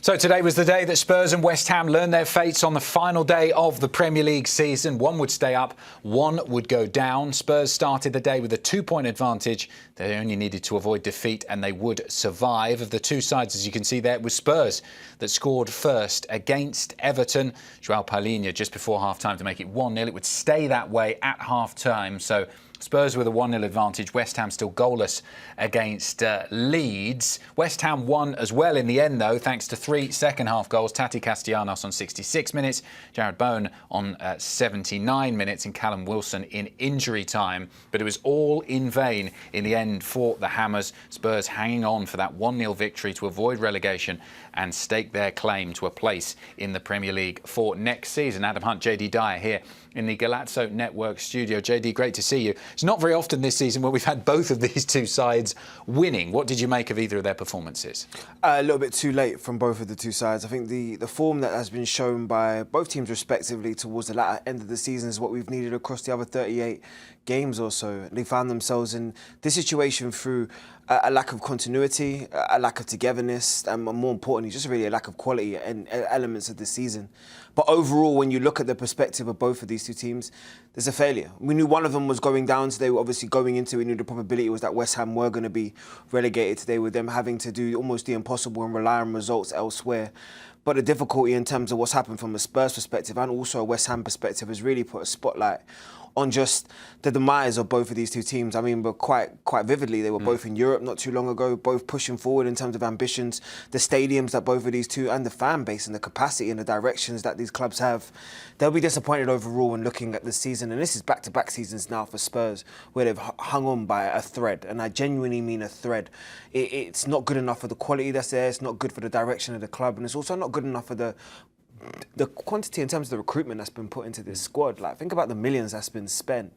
So today was the day that Spurs and West Ham learned their fates on the final day of the Premier League season. One would stay up, one would go down. Spurs started the day with a 2-point advantage. They only needed to avoid defeat and they would survive. Of the two sides, as you can see there, it was Spurs that scored first against Everton. João Palhinha just before half-time to make it 1-0. It would stay that way at half-time. So Spurs with a 1-0 advantage. West Ham still goalless against Leeds. West Ham won as well in the end, though, thanks to 3 second-half goals. Tati Castellanos on 66 minutes, Jared Bowen on 79 minutes, and Callum Wilson in injury time. But it was all in vain in the end for the Hammers. Spurs hanging on for that 1-0 victory to avoid relegation and stake their claim to a place in the Premier League for next season. Adam Hunt, Jaydee Dyer here in the Golazo Network studio. JD, great to see you. It's not very often this season where we've had both of these two sides winning. What did you make of either of their performances? A little bit too late from both of the two sides. I think the form that has been shown by both teams respectively towards the latter end of the season is what we've needed across the other 38 games or so. They found themselves in this situation through a lack of continuity, a lack of togetherness, and more importantly, just really a lack of quality and elements of the season. But overall, when you look at the perspective of both of these two teams, there's a failure. We knew one of them was going down, so they were obviously going into it. We knew the probability was that West Ham were going to be relegated today, with them having to do almost the impossible and rely on results elsewhere. But the difficulty in terms of what's happened from a Spurs perspective and also a West Ham perspective has really put a spotlight on just the demise of both of these two teams. I mean, but quite vividly, they were both in Europe not too long ago, both pushing forward in terms of ambitions, the stadiums that both of these two, and the fan base and the capacity and the directions that these clubs have. They'll be disappointed overall when looking at this season, and this is back-to-back seasons now for Spurs, where they've hung on by a thread, and I genuinely mean a thread. It's not good enough for the quality that's there, it's not good for the direction of the club, and it's also not good enough for the quantity in terms of the recruitment that's been put into this squad. Like, think about the millions that's been spent.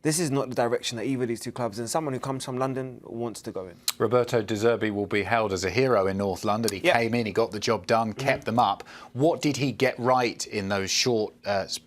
This is not the direction that either of these two clubs, and someone who comes from London wants to go in. Roberto De Zerbi will be held as a hero in North London. He came in, he got the job done, kept them up. What did he get right in those short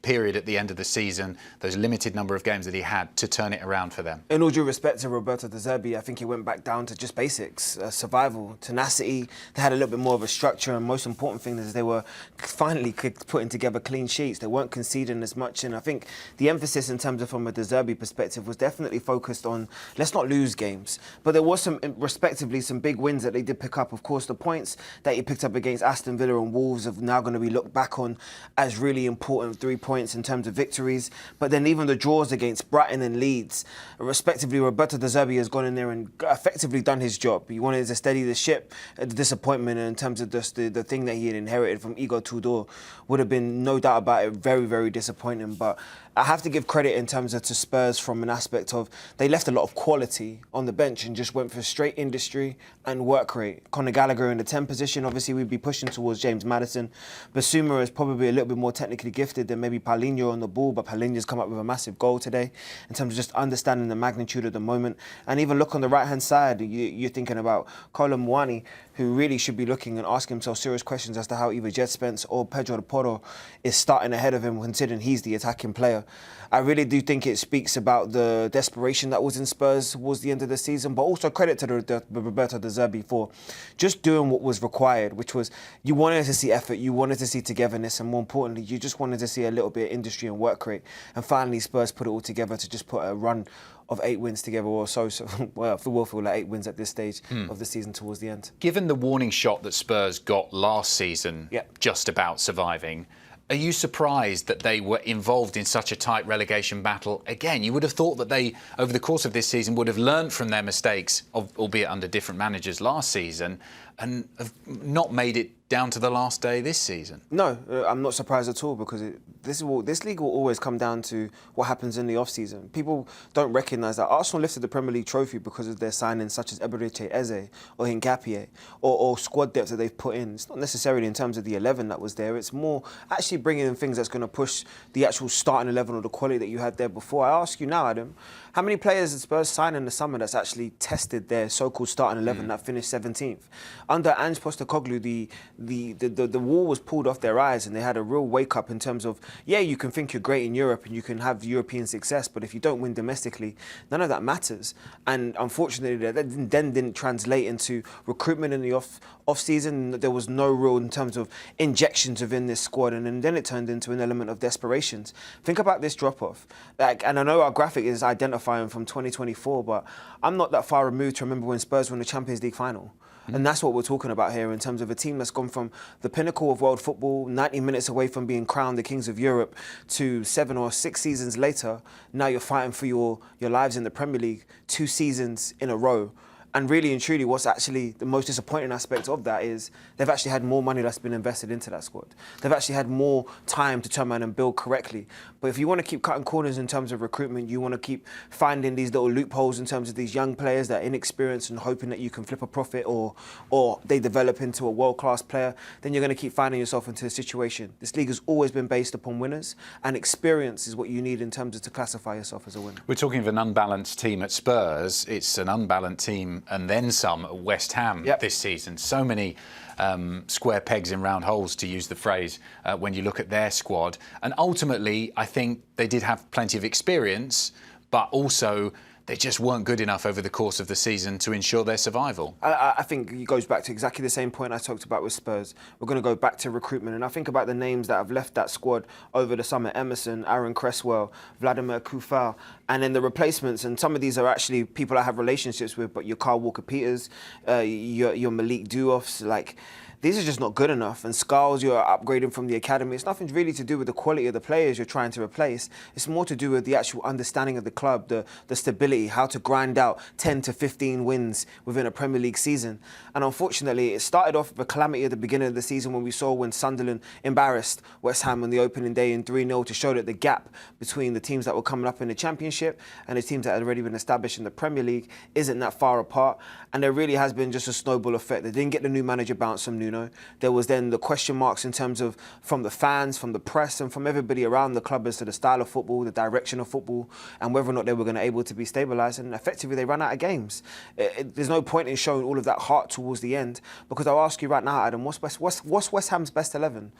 period at the end of the season, those limited number of games that he had, to turn it around for them? In all due respect to Roberto De Zerbi, I think he went back down to just basics, survival, tenacity. They had a little bit more of a structure, and most important thing is they were finally putting together clean sheets. They weren't conceding as much, and I think the emphasis in terms of from a De Zerbi perspective was definitely focused on let's not lose games. But there was respectively some big wins that they did pick up. Of course, the points that he picked up against Aston Villa and Wolves are now going to be looked back on as really important 3 points in terms of victories. But then even the draws against Brighton and Leeds, respectively, Roberto De Zerbi has gone in there and effectively done his job. He wanted to steady the ship. The disappointment in terms of just the thing that he had inherited from Igor Tudor would have been, no doubt about it, very, very disappointing. But I have to give credit in terms of to Spurs from an aspect of they left a lot of quality on the bench and just went for straight industry and work rate. Conor Gallagher in the 10 position, obviously we'd be pushing towards James Maddison. Basuma is probably a little bit more technically gifted than maybe Palhinha on the ball, but Palhinha's come up with a massive goal today in terms of just understanding the magnitude of the moment. And even look on the right-hand side, you're thinking about Colin Mwani, who really should be looking and asking himself serious questions as to how either Jet Spence or Pedro Porro is starting ahead of him, considering he's the attacking player. I really do think it speaks about the desperation that was in Spurs towards the end of the season, but also credit to Roberto De Zerbi for just doing what was required, which was you wanted to see effort, you wanted to see togetherness, and more importantly, you just wanted to see a little bit of industry and work rate. And finally, Spurs put it all together to just put a run of 8 wins together or so. Well, it will feel like 8 wins at this stage of the season towards the end. Given the warning shot that Spurs got last season, just about surviving, are you surprised that they were involved in such a tight relegation battle again? You would have thought that they, over the course of this season, would have learned from their mistakes, albeit under different managers last season, and have not made it down to the last day this season. No, I'm not surprised at all, because this league will always come down to what happens in the off-season. People don't recognise that Arsenal lifted the Premier League trophy because of their signings such as Eberechi Eze or Hincapié or squad depth that they've put in. It's not necessarily in terms of the 11 that was there. It's more actually bringing in things that's going to push the actual starting 11 or the quality that you had there before. I ask you now, Adam, how many players did Spurs sign in the summer that's actually tested their so-called starting 11 that finished 17th? Under Ange Postecoglou, the wall was pulled off their eyes, and they had a real wake-up in terms of yeah, you can think you're great in Europe and you can have European success, but if you don't win domestically, none of that matters. And unfortunately, that then didn't translate into recruitment in the off season. There was no real in terms of injections within this squad, and then it turned into an element of desperation. Think about this drop-off. And I know our graphic is identifying from 2024, but I'm not that far removed to remember when Spurs won the Champions League final. And that's what we're talking about here in terms of a team that's gone from the pinnacle of world football, 90 minutes away from being crowned the kings of Europe, to 7 or 6 seasons later, now you're fighting for your lives in the Premier League 2 seasons in a row. And really and truly, what's actually the most disappointing aspect of that is they've actually had more money that's been invested into that squad. They've actually had more time to turn around and build correctly. But if you want to keep cutting corners in terms of recruitment, you want to keep finding these little loopholes in terms of these young players that are inexperienced and hoping that you can flip a profit or they develop into a world-class player, then you're going to keep finding yourself into a situation. This league has always been based upon winners, and experience is what you need in terms of to classify yourself as a winner. We're talking of an unbalanced team at Spurs. It's an unbalanced team and then some at West Ham this season. So many square pegs in round holes, to use the phrase, when you look at their squad. And ultimately, I think they did have plenty of experience, but also they just weren't good enough over the course of the season to ensure their survival. I think it goes back to exactly the same point I talked about with Spurs. We're going to go back to recruitment. And I think about the names that have left that squad over the summer: Emerson, Aaron Cresswell, Vladimir Kufal, and then the replacements. And some of these are actually people I have relationships with, but your Carl Walker-Peters, your Malik Duoffs, like... These are just not good enough. And Skulls, you're upgrading from the academy. It's nothing really to do with the quality of the players you're trying to replace. It's more to do with the actual understanding of the club, the stability, how to grind out 10 to 15 wins within a Premier League season. And unfortunately, it started off with a calamity at the beginning of the season when we saw when Sunderland embarrassed West Ham on the opening day in 3-0 to show that the gap between the teams that were coming up in the Championship and the teams that had already been established in the Premier League isn't that far apart. And there really has been just a snowball effect. They didn't get the new manager bounce from Nuno. There was then the question marks in terms of from the fans, from the press, and from everybody around the club as to the style of football, the direction of football, and whether or not they were going to be able to be stabilised. And effectively, they ran out of games. There's no point in showing all of that heart towards the end, because I'll ask you right now, Adam, what's West Ham's best 11?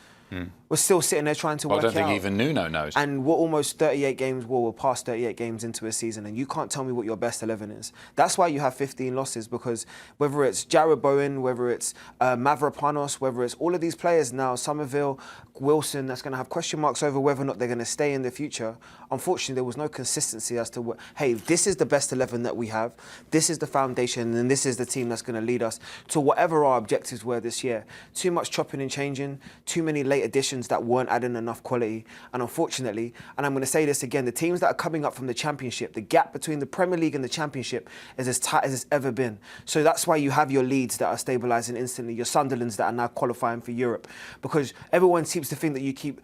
We're still sitting there trying to work it out. I don't think even Nuno knows. And we're almost 38 games, we're past 38 games into a season, and you can't tell me what your best 11 is. That's why you have 15 losses, because whether it's Jared Bowen, whether it's Mavropanos, whether it's all of these players now, Somerville, Wilson, that's going to have question marks over whether or not they're going to stay in the future. Unfortunately, there was no consistency as to what, hey, this is the best 11 that we have, this is the foundation, and this is the team that's going to lead us to whatever our objectives were this year. Too much chopping and changing, too many late additions that weren't adding enough quality. And unfortunately, and I'm going to say this again, the teams that are coming up from the Championship, the gap between the Premier League and the Championship is as tight as it's ever been. So that's why you have your Leeds that are stabilising instantly, your Sunderlands that are now qualifying for Europe, because everyone seems to think that you keep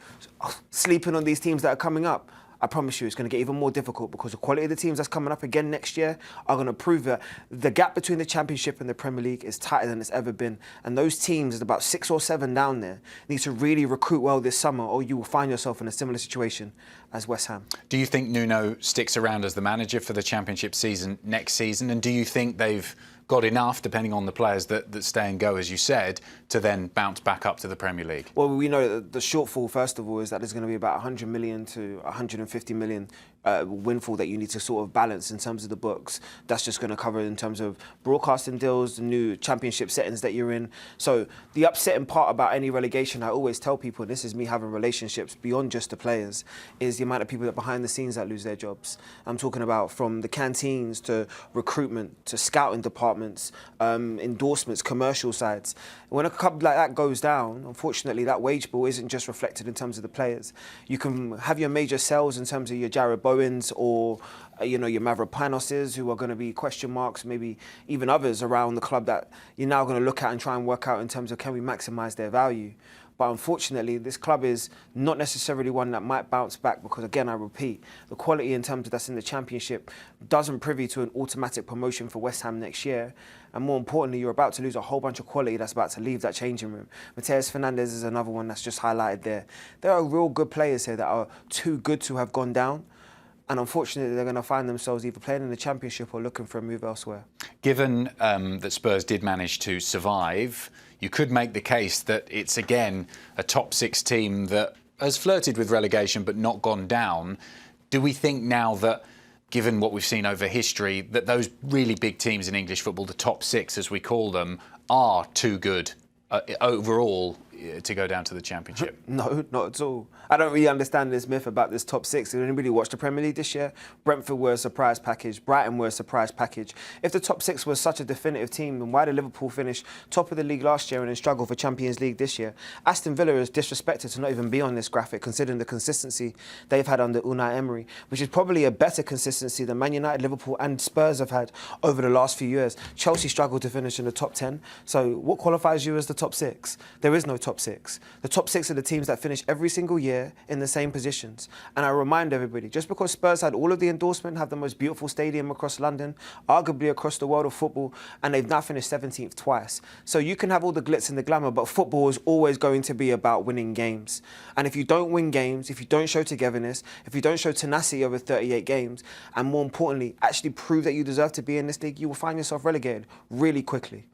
sleeping on these teams that are coming up. I promise you it's going to get even more difficult, because the quality of the teams that's coming up again next year are going to prove that the gap between the Championship and the Premier League is tighter than it's ever been. And those teams, there's about 6 or 7 down there, need to really recruit well this summer, or you will find yourself in a similar situation as West Ham. Do you think Nuno sticks around as the manager for the Championship season next season? And do you think they've got enough, depending on the players that stay and go, as you said, to then bounce back up to the Premier League? Well, we know that the shortfall, first of all, is that there's going to be about 100 million to 150 million windfall that you need to sort of balance in terms of the books. That's just going to cover in terms of broadcasting deals, the new Championship settings that you're in. So the upsetting part about any relegation, I always tell people, and this is me having relationships beyond just the players, is the amount of people that behind the scenes that lose their jobs. I'm talking about from the canteens to recruitment to scouting departments, endorsements, commercial sides. When a club like that goes down, unfortunately, that wage bill isn't just reflected in terms of the players. You can have your major sales in terms of your Jared Bowens or your Mavropanoses, who are going to be question marks, maybe even others around the club that you're now going to look at and try and work out in terms of can we maximise their value. But unfortunately, this club is not necessarily one that might bounce back, because, again, I repeat, the quality in terms of that's in the Championship doesn't privy to an automatic promotion for West Ham next year. And more importantly, you're about to lose a whole bunch of quality that's about to leave that changing room. Mateus Fernandes is another one that's just highlighted there. There are real good players here that are too good to have gone down. And unfortunately, they're going to find themselves either playing in the Championship or looking for a move elsewhere. Given that Spurs did manage to survive, you could make the case that it's, again, a top 6 team that has flirted with relegation but not gone down. Do we think now that, given what we've seen over history, that those really big teams in English football, the top six as we call them, are too good overall to go down to the Championship? No, not at all. I don't really understand this myth about this top six. Did anybody watch the Premier League this year? Brentford were a surprise package. Brighton were a surprise package. If the top six was such a definitive team, then why did Liverpool finish top of the league last year and then struggle for Champions League this year? Aston Villa is disrespected to not even be on this graphic, considering the consistency they've had under Unai Emery, which is probably a better consistency than Man United, Liverpool and Spurs have had over the last few years. Chelsea struggled to finish in the top 10. So what qualifies you as the top six? There is no top six. The top six are the teams that finish every single year in the same positions. And I remind everybody, just because Spurs had all of the endorsement, have the most beautiful stadium across London, arguably across the world of football, and they've now finished 17th twice. So you can have all the glitz and the glamour, but football is always going to be about winning games. And if you don't win games, if you don't show togetherness, if you don't show tenacity over 38 games, and more importantly, actually prove that you deserve to be in this league, you will find yourself relegated really quickly.